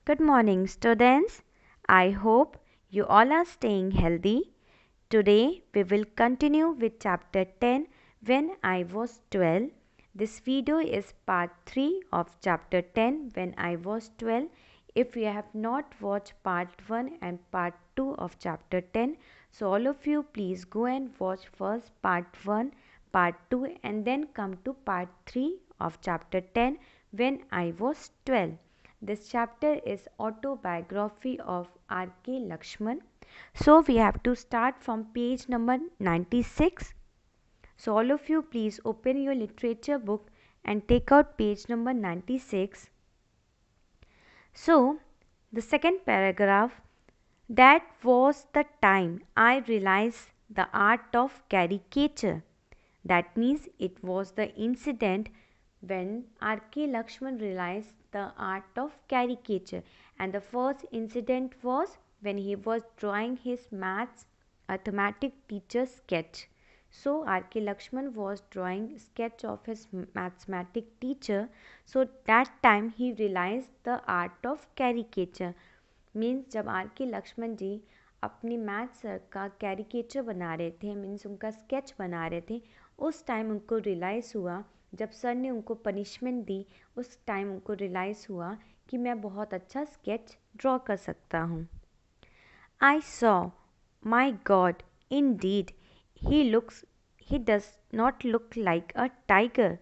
Good morning, students. I hope you all are staying healthy. Today we will continue with chapter 10 When I Was 12. This video is part 3 of chapter 10 When I Was 12. If you have not watched part 1 and part 2 of chapter 10, so all of you please go and watch first part 1, part 2 and then come to part 3 of chapter 10 When I Was 12. This chapter is autobiography of R.K. Lakshman. So we have to start from page number 96. So all of you please open your literature book and take out page number 96. So the second paragraph, that was the time I realized the art of caricature. That means it was the incident when R.K. Lakshman realized the art of caricature, and the first incident was when he was drawing his mathematic teacher's sketch. So R.K. Lakshman was drawing sketch of his mathematic teacher. So that time he realized the art of caricature. Means जब are के लक्ष्मण जी अपने math sir का caricature बना रहे थे, means उनका sketch बना रहे थे, उस टाइम उनको रियलाइज़ हुआ, जब सर ने उनको पनिशमेंट दी उस टाइम उनको रियलाइज़ हुआ कि मैं बहुत अच्छा स्केच ड्रॉ कर सकता हूँ. I saw, my God, indeed, he does not look like a tiger.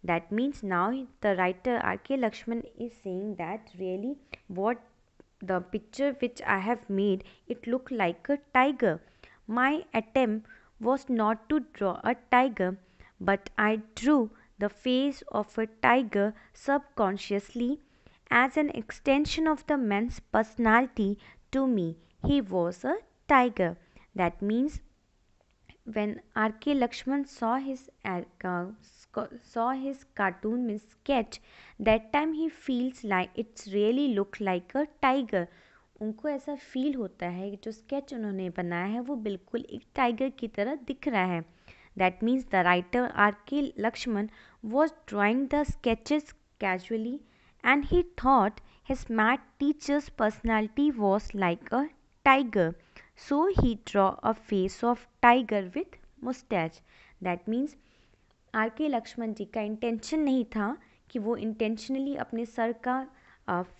That means now the writer R.K. Lakshman is saying that really what the picture which I have made, it looked like a tiger. My attempt was not to draw a tiger, but I drew the face of a tiger subconsciously as an extension of the man's personality. To me, he was a tiger. That means when R.K. Lakshman saw his cartoon means sketch, that time he feels like it's really look like a tiger. उनको ऐसा feel होता है कि जो sketch उन्होंने बनाया है वो बिल्कुल एक टाइगर की तरह दिख रहा है. That means the writer R.K. Lakshman was drawing the sketches casually and he thought his math teacher's personality was like a tiger. So he draw a face of tiger with mustache. That means R.K. Laxman ji का intention नहीं था कि वो intentionally अपने sir का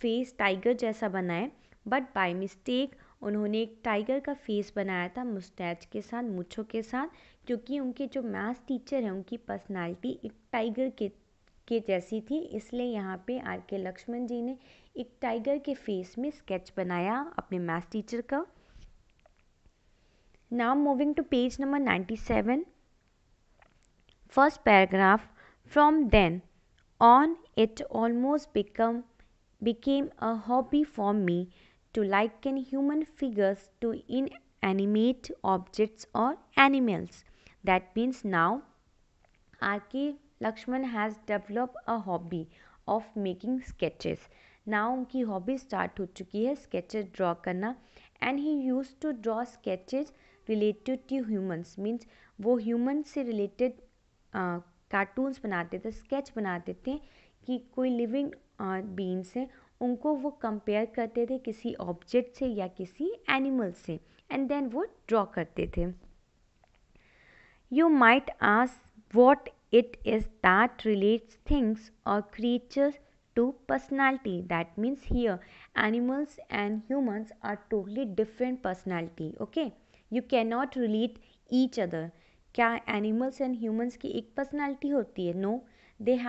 face tiger जैसा बनाए, but by mistake उन्होंने एक टाइगर का फेस बनाया था मुस्टैच के साथ, मूँछों के साथ, क्योंकि उनके जो मैथ्स टीचर हैं उनकी पर्सनालिटी एक टाइगर के जैसी थी. इसलिए यहाँ पे R.K. लक्ष्मण जी ने एक टाइगर के फेस में स्केच बनाया अपने मैथ्स टीचर का. Now moving to page number 97. First paragraph. From then on, it almost became a hobby for me to liken human figures to inanimate objects or animals. That means now R.K. Lakshman has developed a hobby of making sketches. Now उनकी hobby start हो चुकी है sketches draw करना, and he used to draw sketches related to humans. Means वो human से related cartoons बनाते थे, sketch बनाते थे कि कोई लिविंग बीइंग्स हैं, उनको वो कंपेयर करते थे किसी ऑब्जेक्ट से या किसी एनिमल से, एंड देन वो ड्रॉ करते थे. You might ask what it is that relates things or creatures to personality. That means here animals and humans are totally different personality. Okay, you cannot relate each other. क्या animals and humans की एक personality होती है? No, they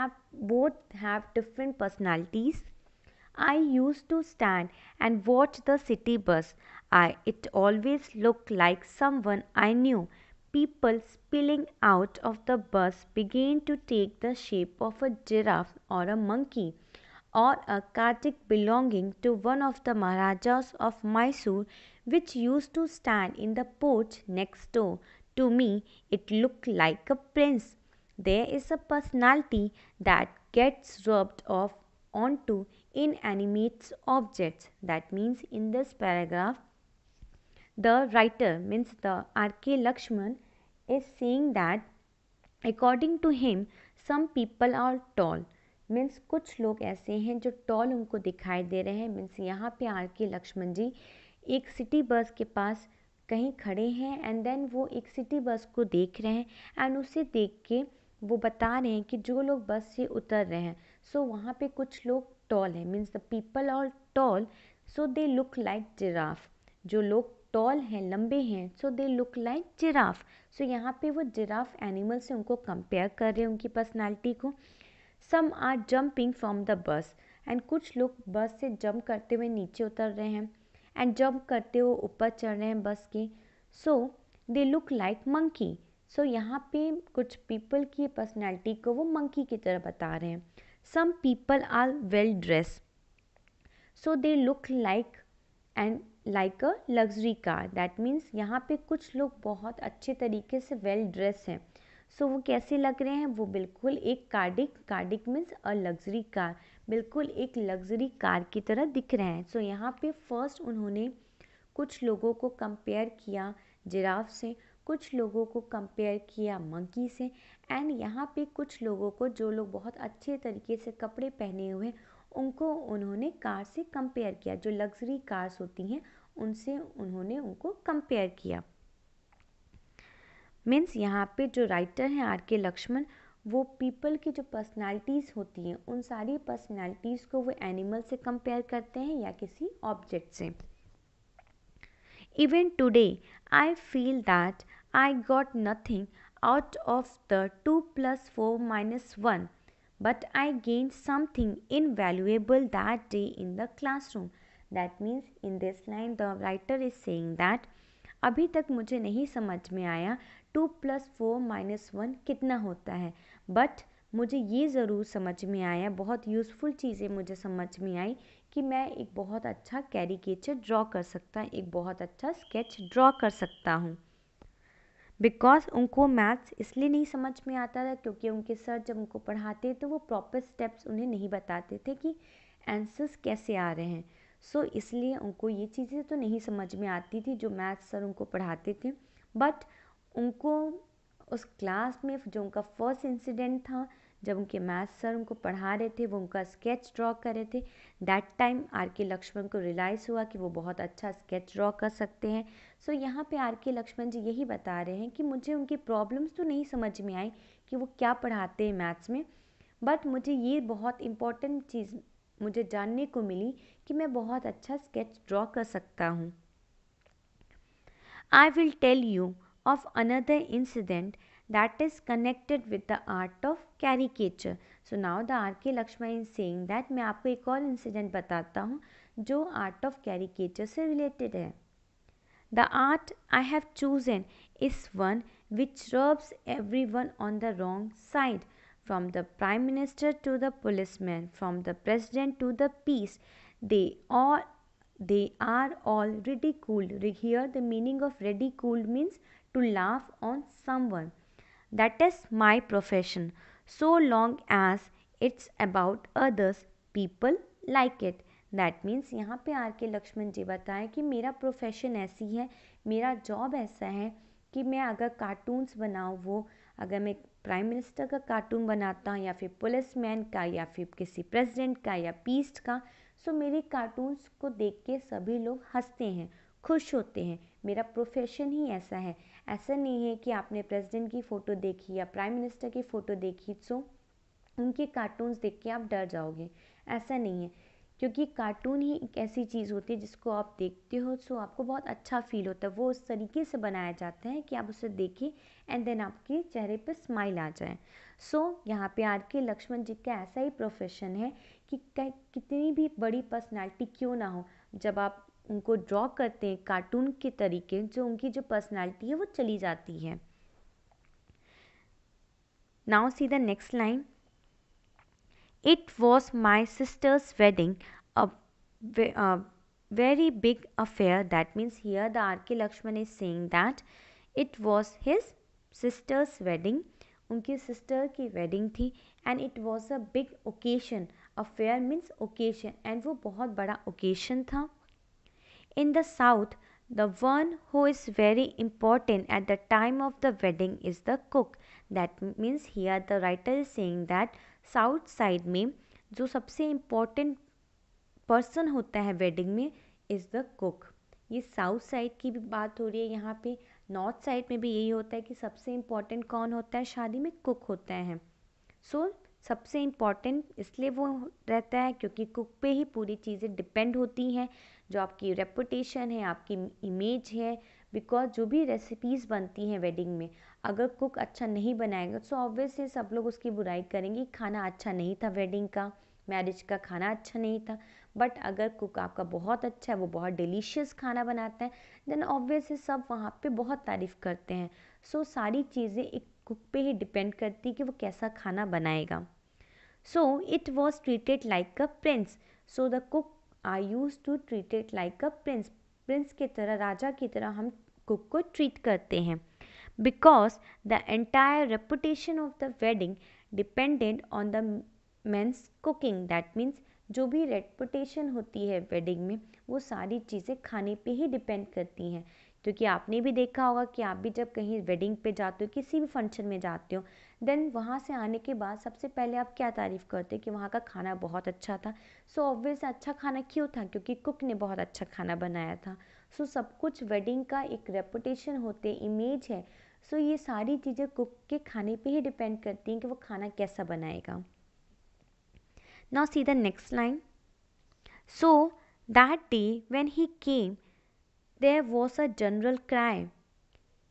both have different personalities. I used to stand and watch the city bus. It always looked like someone I knew. People spilling out of the bus began to take the shape of a giraffe or a monkey or a Kartik belonging to one of the Maharajas of Mysore, which used to stand in the porch next door. To me, it looked like a prince. There is a personality that gets rubbed off onto inanimate objects. That means in this paragraph, the writer means the R.K. Lakshman is saying that according to him, some people are tall, means कुछ लोग ऐसे हैं जो toll उनको दिखाई दे रहे हैं। Means यहाँ पे आर के लक्ष्मण जी एक सिटी बस के पास कहीं खड़े हैं एंड देन वो एक सिटी बस को देख रहे हैं एंड उसे देख के वो बता रहे हैं कि जो लोग बस से उतर रहे हैं सो वहाँ पे कुछ लोग टॉल हैं, means the people are tall so they look like giraffe. जो लोग टॉल हैं, लंबे हैं, so they look like giraffe. So यहाँ पे वो जिराफ एनिमल से उनको कंपेयर कर रहे हैं, उनकी पर्सनैलिटी को। Some are jumping from the bus and कुछ लोग बस से जंप करते हुए नीचे उतर रहे हैं एंड जंप करते हुए ऊपर चढ़ रहे हैं बस के। सो दे लुक लाइक मंकी। सो यहाँ पे कुछ पीपल की पर्सनैलिटी को वो मंकी की तरह बता रहे हैं। Some people are well dress so they look like and like a luxury car. That means यहाँ पे कुछ लोग बहुत अच्छे तरीके से वेल ड्रेस हैं। सो वो कैसे लग रहे हैं, वो बिल्कुल एक कार्डिक मीन्स अ लग्जरी कार, बिल्कुल एक लग्जरी कार की तरह दिख रहे हैं। सो यहाँ पे फर्स्ट उन्होंने कुछ लोगों को कंपेयर किया जिराफ से, कुछ लोगों को कंपेयर किया मंकी से एंड यहाँ पे कुछ लोगों को, जो लोग बहुत अच्छे तरीके से कपड़े पहने हुए उनको उन्होंने कार से कंपेयर किया, जो लग्जरी कार्स होती हैं उनसे उन्होंने उनको कंपेयर किया। मीन्स यहाँ पे जो राइटर हैं आर के लक्ष्मण, वो पीपल की जो पर्सनालिटीज़ होती हैं उन सारी पर्सनालिटीज़ को वो एनिमल से कंपेयर करते हैं या किसी ऑब्जेक्ट से। Even today, I feel that I got nothing out of the 2 plus 4 minus 1, but I gained something invaluable that day in the classroom. That means in this line the writer is saying that अभी तक मुझे नहीं समझ में आया 2 plus 4 minus 1 कितना होता है, बट मुझे ये ज़रूर समझ में आया, बहुत यूज़फुल चीज़ें मुझे समझ में आई कि मैं एक बहुत अच्छा कैरिकेचर ड्रॉ कर सकता, एक बहुत अच्छा स्केच ड्रॉ कर सकता हूँ। बिकॉज उनको मैथ्स इसलिए नहीं समझ में आता था क्योंकि उनके सर जब उनको पढ़ाते तो वो प्रॉपर स्टेप्स उन्हें नहीं बताते थे कि आंसर्स कैसे आ रहे हैं। सो इसलिए उनको ये चीज़ें तो नहीं समझ में आती थी जो मैथ्स सर उनको पढ़ाते थे। बट उनको उस क्लास में जो उनका फर्स्ट इंसिडेंट था, जब उनके मैथ्स सर उनको पढ़ा रहे थे, वो उनका स्केच ड्रॉ कर रहे थे, दैट टाइम आर के लक्ष्मण को रियलाइज़ हुआ कि वो बहुत अच्छा स्केच ड्रॉ कर सकते हैं। सो यहाँ पे आर के लक्ष्मण जी यही बता रहे हैं कि मुझे उनकी प्रॉब्लम्स तो नहीं समझ में आई कि वो क्या पढ़ाते हैं मैथ्स में, बट मुझे ये बहुत इम्पॉर्टेंट चीज़ मुझे जानने को मिली कि मैं बहुत अच्छा स्केच ड्रॉ कर सकता हूँ। I will tell you of another incident that is connected with the art of caricature. So now the R.K. Lakshman is saying that मैं आपको एक और इंसिडेंट बताता हूँ जो आर्ट ऑफ कैरिकेचर से रिलेटेड है। The art I have chosen is one which rubs everyone on the wrong side, from the prime minister to the policeman, from the president to the peace. They are all ridiculed. Here the meaning of ridiculed means to laugh on someone. That is my profession. So long as it's about others, people like it. That means यहाँ पे are के लक्ष्मण जी बताएं कि मेरा profession ऐसी है, मेरा job ऐसा है कि मैं अगर कार्टून्स बनाऊँ, वो अगर मैं प्राइम मिनिस्टर का कार्टून बनाता हूँ या फिर पुलिसमैन का या फिर किसी प्रेसिडेंट का या पीस्ट का, सो मेरे कार्टून्स को देख के सभी लोग हंसते हैं, खुश होते हैं। मेरा प्रोफेशन ही ऐसा है। ऐसा नहीं है कि आपने प्रेसिडेंट की फ़ोटो देखी या प्राइम मिनिस्टर की फ़ोटो देखी सो उनके कार्टून्स देख के आप डर जाओगे, ऐसा नहीं है। क्योंकि कार्टून ही एक ऐसी चीज़ होती है जिसको आप देखते हो सो आपको बहुत अच्छा फील होता है। वो उस तरीके से बनाया जाता है कि आप उसे देखें एंड देन आपके चेहरे पर स्माइल आ जाए। सो यहाँ पे आर के लक्ष्मण जी का ऐसा ही प्रोफेशन है कि कितनी भी बड़ी पर्सनालिटी क्यों ना हो, जब आप उनको ड्रॉ करते हैं कार्टून के तरीके, जो उनकी जो पर्सनालिटी है वो चली जाती है। Now see the next line. It was my sister's wedding, a very big affair. That means here the R.K. Lakshman is saying that it was his sister's wedding. उनकी सिस्टर की वेडिंग थी and it was a big occasion. Affair means occasion and वो बहुत बड़ा occasion था। In the south, the one who is very important at the time of the wedding is the cook. That means here the writer is saying that south side में जो सबसे important person होता है wedding में is the cook. ये south side की भी बात हो रही है यहाँ पे, नॉर्थ साइड में भी यही होता है कि सबसे इम्पोर्टेंट कौन होता है शादी में, कुक होता है। सो सबसे इम्पॉर्टेंट इसलिए वो रहता है क्योंकि कुक पे ही पूरी चीज़ें डिपेंड होती हैं, जो आपकी रेपुटेशन है, आपकी इमेज है। बिकॉज जो भी रेसिपीज़ बनती हैं वेडिंग में, अगर कुक अच्छा नहीं बनाएगा तो ऑब्वियसली सब लोग उसकी बुराई करेंगे, खाना अच्छा नहीं था वेडिंग का, मैरिज का खाना अच्छा नहीं था। बट अगर कुक आपका बहुत अच्छा है, वो बहुत डिलीशियस खाना बनाता है, देन ऑब्वियसली सब वहाँ पे बहुत तारीफ़ करते हैं। सो सारी चीज़ें एक कुक पे ही डिपेंड करती कि वो कैसा खाना बनाएगा। So it was treated like a prince. So the cook are used to treat it like a prince. Prince की तरह, राजा की तरह हम कुक को ट्रीट करते हैं। Because the entire reputation of the wedding depended on the men's cooking. That means जो भी रेपुटेशन होती है वेडिंग में, वो सारी चीज़ें खाने पे ही डिपेंड करती हैं। क्योंकि आपने भी देखा होगा कि आप भी जब कहीं वेडिंग पे जाते हो, किसी भी फंक्शन में जाते हो, देन वहाँ से आने के बाद सबसे पहले आप क्या तारीफ़ करते हो कि वहाँ का खाना बहुत अच्छा था। सो ऑब्वियस अच्छा खाना क्यों था, क्योंकि कुक ने बहुत अच्छा खाना बनाया था। सो सब कुछ वेडिंग का एक रेपुटेशन होते, इमेज है। सो ये सारी चीज़ें कुक के खाने पे ही डिपेंड करती हैं कि वो खाना कैसा बनाएगा। Now see the next line. So that day when he came there was a general cry,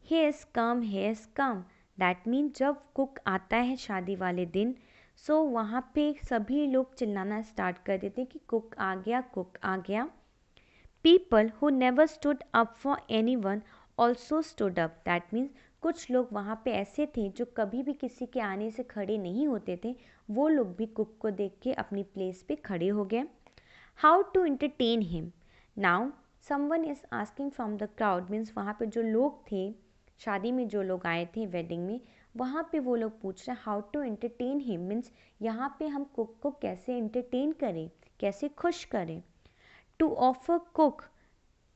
he is come, he is come. That mean जब कुक आता है शादी वाले दिन, सो वहाँ पे सभी लोग चिल्लाना स्टार्ट कर देते हैं कि कुक आ गया, कुक आ गया। People who never stood up for anyone also stood up. That means कुछ लोग वहाँ पे ऐसे थे जो कभी भी किसी के आने से खड़े नहीं होते थे, वो लोग भी कुक को देख के अपनी प्लेस पे खड़े हो गए। How to entertain him? Now someone is asking from the crowd, means वहाँ पे जो लोग थे, शादी में जो लोग आए थे वेडिंग में, वहाँ पे वो लोग पूछ रहे हैं how to entertain him, means यहाँ पे हम कुक को कैसे एंटरटेन करें, कैसे खुश करें। To offer cook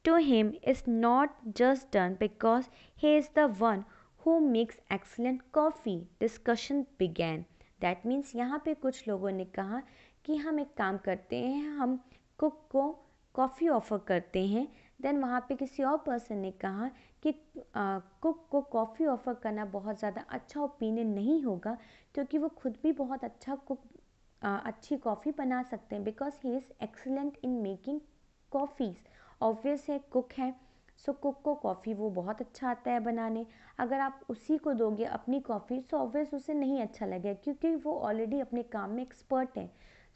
to him is not just done because he is the one who makes excellent coffee. Discussion began. That means यहाँ पे कुछ लोगों ने कहा कि हम एक काम करते हैं, हम कुक को कॉफ़ी ऑफ़र करते हैं। देन वहाँ पे किसी और पर्सन ने कहा कि कुक को कॉफ़ी ऑफ़र करना बहुत ज़्यादा अच्छा ओपिनियन नहीं होगा, क्योंकि वो खुद भी बहुत अच्छा अच्छी कॉफ़ी बना सकते हैं, because he is excellent in making coffees. Obvious है कुक है, सो कुक को कॉफ़ी वो बहुत अच्छा आता है बनाने। अगर आप उसी को दोगे अपनी कॉफ़ी, सो ऑब्वियस उसे नहीं अच्छा लगेगा, क्योंकि वो ऑलरेडी अपने काम में एक्सपर्ट है।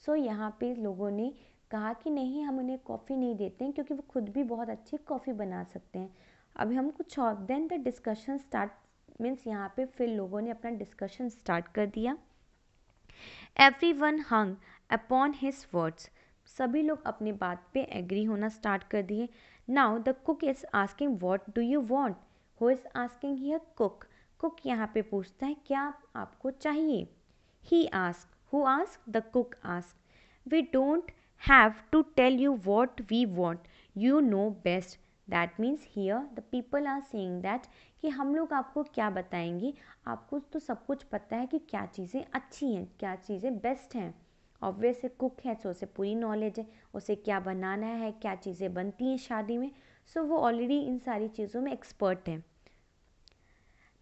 सो यहाँ पे लोगों ने कहा कि नहीं, हम उन्हें कॉफ़ी नहीं देते हैं, क्योंकि वो खुद भी बहुत अच्छी कॉफ़ी बना सकते हैं। अभी हम कुछ और, then the discussion start, means यहाँ पे फिर लोगों ने अपना डिस्कशन स्टार्ट कर दिया। Everyone hung upon his words. सभी लोग अपनी बात पे एग्री होना स्टार्ट कर दिए। Now the cook is asking what do you want. Who is asking here? Cook. Cook यहाँ पे पूछता है क्या आपको चाहिए। He ask, who ask? The cook ask. We don't have to tell you what we want, you know best. That means here the people are saying that कि हम लोग आपको क्या बताएंगे, आपको तो सब कुछ पता है कि क्या चीज़ें अच्छी हैं, क्या चीज़ें बेस्ट हैं। ऑब्वियस है कुक है तो उसे पूरी नॉलेज है, उसे क्या बनाना है, क्या चीज़ें बनती हैं शादी में। सो वो ऑलरेडी इन सारी चीज़ों में एक्सपर्ट है।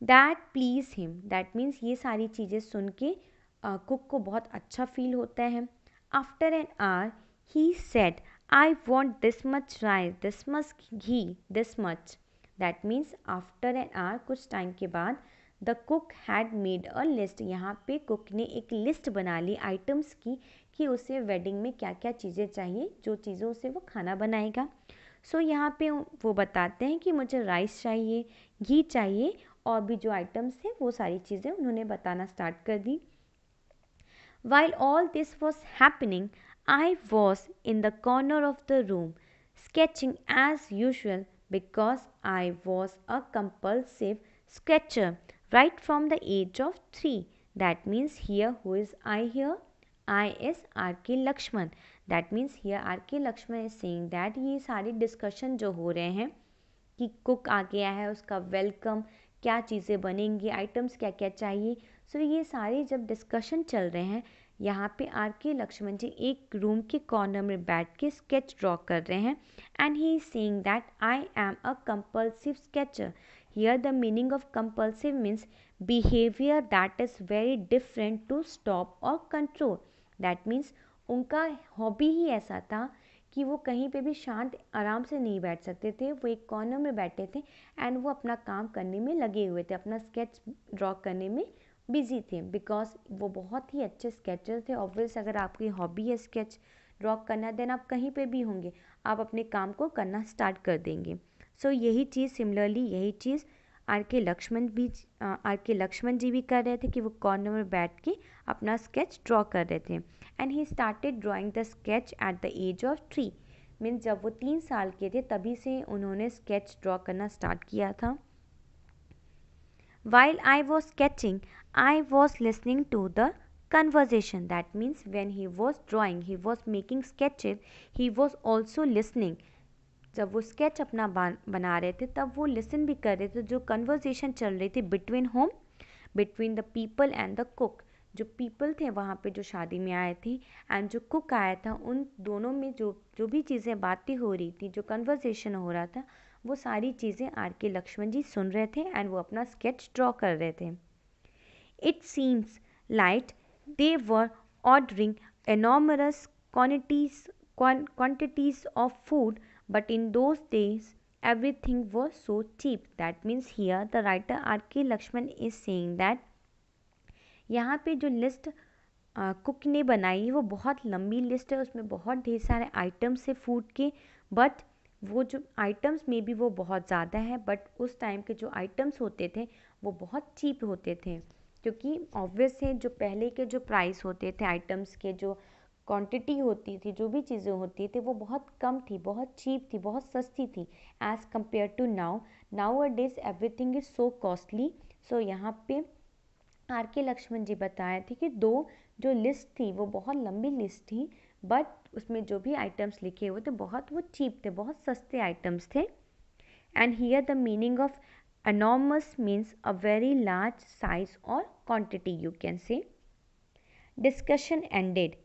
That please him. That means ये सारी चीज़ें सुन के कुक को बहुत अच्छा फील होता है। After an hour he said, I want this much rice, this much ghee, this much. That means after an hour, कुछ टाइम के बाद, the cook had made a list. यहाँ पे कुक ने एक लिस्ट बना ली आइटम्स की कि उसे वेडिंग में क्या क्या चीज़ें चाहिए, जो चीज़ों से वो खाना बनाएगा। सो यहाँ पे वो बताते हैं कि मुझे राइस चाहिए, घी चाहिए, और भी जो आइटम्स थे वो सारी चीज़ें उन्होंने बताना स्टार्ट कर दी। While all this was happening, I was in the corner of the room, sketching as usual, because I was a compulsive sketcher right from the age of 3. That means here, who is I here? I is R.K. Lakshman. That means here R.K. Lakshman is saying that ये सारी discussion जो हो रहे हैं कि cook आ गया है, उसका वेलकम, क्या चीज़ें बनेंगी, आइटम्स क्या क्या चाहिए, सो ये सारे जब डिस्कशन चल रहे हैं, यहाँ पे आर के लक्ष्मण जी एक रूम के कॉर्नर में बैठ के स्केच ड्रॉ कर रहे हैं and he is saying that I am a compulsive sketcher. Here the meaning of compulsive means behaviour that is very different to stop और कंट्रोल. दैट मीन्स उनका हॉबी ही ऐसा था कि वो कहीं पे भी शांत आराम से नहीं बैठ सकते थे. वो एक कॉर्नर में बैठे थे एंड वो अपना काम करने में लगे हुए थे, अपना स्केच ड्रॉ करने में बिजी थे, बिकॉज वो बहुत ही अच्छे स्केचर थे. ऑब्वियस अगर आपकी हॉबी है स्केच ड्रॉ करना, देन आप कहीं पे भी होंगे, आप अपने काम को करना स्टार्ट कर देंगे. सो यही चीज़ सिमिलरली यही चीज़ आर के लक्ष्मण जी भी कर रहे थे कि वो कॉर्नर में बैठ के अपना स्केच ड्रॉ कर रहे थे. And he started drawing the sketch at the age of 3. Means जब वो 3 साल के थे तभी से उन्होंने स्केच ड्रॉ करना स्टार्ट किया था. While I was sketching, I was listening to the conversation. That means when he was drawing, he was making sketches, he was also listening. जब वो स्केच अपना बना रहे थे तब वो लिसन भी कर रहे थे जो कन्वर्जेशन चल रही थी between home, between the people and the cook. जो पीपल थे वहाँ पे जो शादी में आए थे एंड जो कुक आया था, उन दोनों में जो जो भी चीज़ें बातें हो रही थी, जो कन्वर्जेशन हो रहा था, वो सारी चीज़ें आर के लक्ष्मण जी सुन रहे थे एंड वो अपना स्केच ड्रॉ कर रहे थे. It seems like they were ordering enormous quantities of food, but in those days everything was so cheap. That means here the writer R.K. Lakshman is saying that यहाँ पे जो list cook ने बनाई वो बहुत लंबी लिस्ट है, उसमें बहुत ढेर सारे आइटम्स है फूड के. बट वो जो आइटम्स में भी वो बहुत ज़्यादा है, बट उस टाइम के जो आइटम्स होते थे वो बहुत चीप होते थे, क्योंकि ऑब्वियस है जो पहले के जो प्राइस होते थे आइटम्स के, जो क्वांटिटी होती थी, जो भी चीज़ें होती थी वो बहुत कम थी, बहुत चीप थी, बहुत सस्ती थी as compare to now a days everything is so costly. So यहाँ पे आर के लक्ष्मण जी बताए थे कि दो जो लिस्ट थी वो बहुत लंबी लिस्ट थी, बट उसमें जो भी आइटम्स लिखे हुए थे बहुत वो चीप थे, बहुत सस्ते आइटम्स थे. And here the meaning of enormous means a very large size or quantity, you can say. Discussion ended.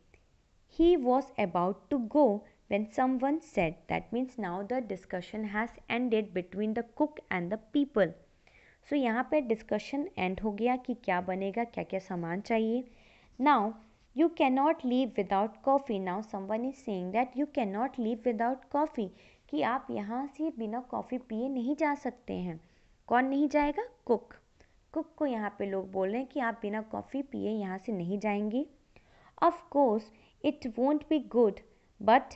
He was about to go when someone said, that means now the discussion has ended between the cook and the people. So यहाँ पे discussion and हो गया कि क्या बनेगा, क्या क्या सामान चाहिए. Now you can not leave without coffee. Now someone is saying that you can not leave without coffee, कि आप यहाँ से बिना कॉफ़ी पिए नहीं जा सकते हैं. कौन नहीं जाएगा? कुक. कुक को यहाँ पे लोग बोल रहे हैं कि आप बिना कॉफ़ी पिए यहाँ से नहीं जाएंगे. Of course it won't be good but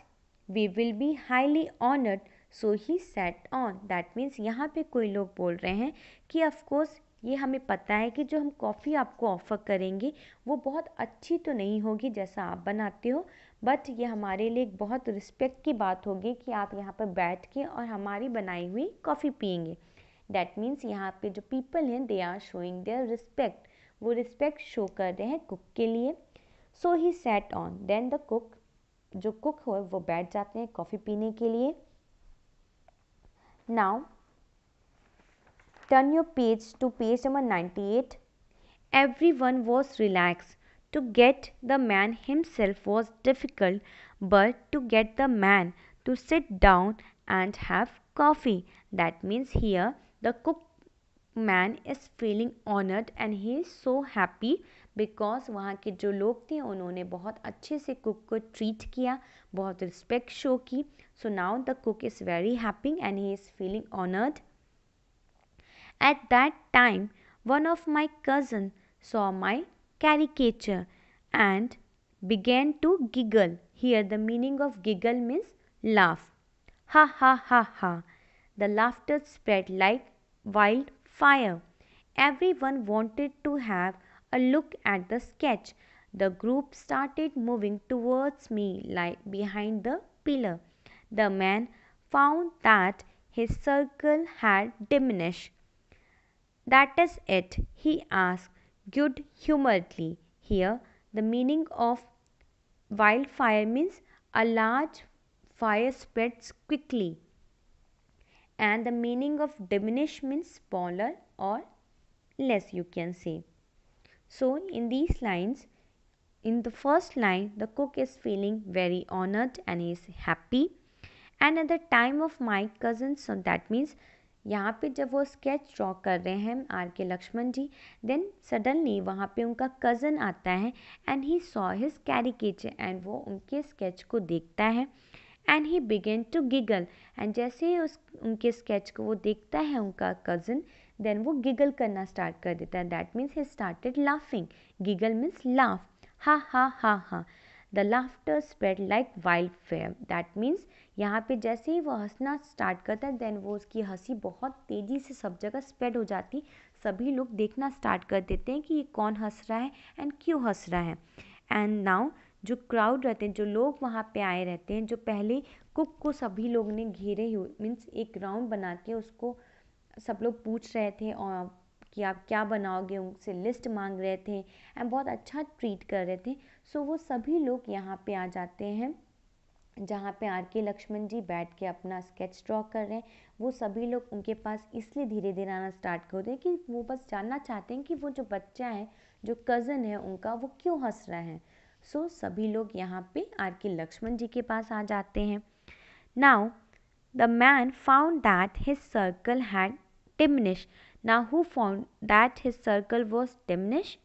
we will be highly honoured, so he set on. That means यहाँ पे कोई लोग बोल रहे हैं कि ऑफकोर्स ये हमें पता है कि जो हम कॉफ़ी आपको ऑफ़र करेंगे वो बहुत अच्छी तो नहीं होगी जैसा आप बनाते हो, बट ये हमारे लिए एक बहुत रिस्पेक्ट की बात होगी कि आप यहाँ पर बैठ के और हमारी बनाई हुई कॉफ़ी पियेंगे. दैट मीन्स यहाँ पे जो पीपल हैं they are showing their respect, वो रिस्पेक्ट शो कर रहे हैं कुक के लिए. So he set on. Then the cook, जो कुक हो वो बैठ जाते हैं कॉफ़ी पीने के लिए. Now turn your page to page number 98. Everyone was relaxed. To get the man himself was difficult, but to get the man to sit down and have coffee, that means here the cook man is feeling honored and he is so happy because वहाँ के जो लोग थे उन्होंने बहुत अच्छे से cook को ट्रीट किया, बहुत रिस्पेक्ट शो की. So now the cook is very happy and he is feeling honoured. At that time, one of my cousins saw my caricature and began to giggle. Here the meaning of giggle means laugh. Ha ha ha ha. The laughter spread like wildfire. Everyone wanted to have a look at the sketch. The group started moving towards me like behind the pillar. The man found that his circle had diminished. That is it, he asked good humoredly. Here, the meaning of wildfire means a large fire spreads quickly, and the meaning of diminish means smaller or less, you can say. So, in these lines, in the first line, the cook is feeling very honored and is happy. And at the time of my cousin, so that means यहाँ पे जब वो sketch draw कर रहे हैं are के लक्ष्मण जी, then suddenly वहाँ पे उनका कज़न आता है and he saw his caricature, and वो उनके स्केच को देखता है and he began to giggle, and जैसे ही उनके स्केच को वो देखता है उनका कज़न, देन वो गिगल करना स्टार्ट कर देता है. That means he started laughing. Giggle means laugh. Ha ha ha ha. The laughter spread like wild fire. That means यहाँ पे जैसे ही वो हंसना स्टार्ट करता है, देन वो उसकी हंसी बहुत तेज़ी से सब जगह स्प्रेड हो जाती. सभी लोग देखना स्टार्ट कर देते हैं कि ये कौन हंस रहा है एंड क्यों हंस रहा है. एंड नाउ जो क्राउड रहते हैं, जो लोग वहाँ पे आए रहते हैं, जो पहले कुक को सभी लोग ने घेरे हुए, मीन्स एक राउंड बना के उसको सब लोग पूछ रहे थे और कि आप क्या बनाओगे, उनसे लिस्ट मांग रहे थे एंड बहुत अच्छा ट्रीट कर रहे थे. सो वो सभी लोग यहाँ पे आ जाते हैं जहाँ पे आर के लक्ष्मण जी बैठ के अपना स्केच ड्रॉ कर रहे हैं. वो सभी लोग उनके पास इसलिए धीरे धीरे आना स्टार्ट कर रहे हैं कि वो बस जानना चाहते हैं कि वो जो बच्चा है, जो कज़न है उनका, वो क्यों हंस रहा है. सो सभी लोग यहाँ पे आर के लक्ष्मण जी के पास आ जाते हैं. Now the man found that his circle had diminished. Now who found that his circle was diminished?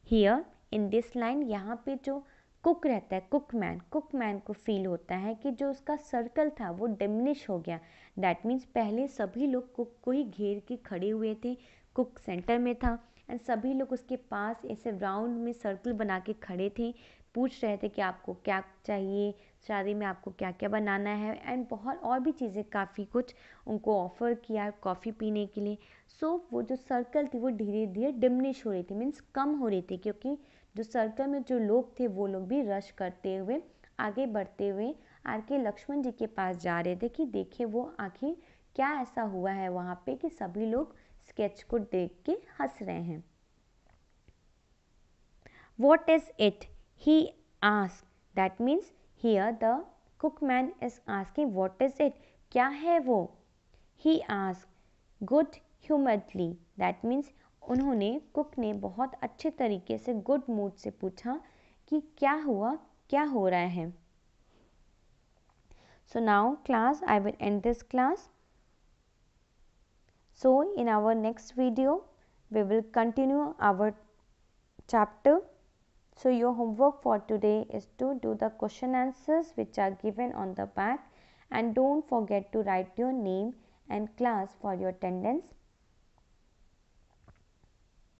Here in this line, यहाँ पे जो कुक रहता है, कुकमैन को फील होता है कि जो उसका सर्कल था वो डिमिनिश हो गया. दैट मीन्स पहले सभी लोग कुक को ही घेर के खड़े हुए थे, कुक सेंटर में था एंड सभी लोग उसके पास ऐसे राउंड में सर्कल बना के खड़े थे, पूछ रहे थे कि आपको क्या चाहिए, शादी में आपको क्या क्या बनाना है एंड बहुत और भी चीज़ें, काफ़ी कुछ उनको ऑफ़र किया कॉफ़ी पीने के लिए. सो वो जो सर्कल थी वो धीरे धीरे डिमिनिश हो रही थी, मीन्स कम हो रही थी, क्योंकि जो सर्कल में जो लोग थे वो लोग भी रश करते हुए आगे बढ़ते हुए आर के लक्ष्मण जी के पास जा रहे थे कि देखिए वो आखिर क्या ऐसा हुआ है वहाँ पे कि सभी लोग स्केच को देख के हंस रहे हैं. What is it? He asked. That means here the cookman is asking what is it? क्या है वो? He asked good humoredly. That means उन्होंने कुक ने बहुत अच्छे तरीके से गुड मूड से पूछा कि क्या हुआ, क्या हो रहा है. So now class, I will end this class. So in our next video, we will continue our chapter. So your homework for today is to do the question answers which are given on the back, and don't forget to write your name and class for your attendance.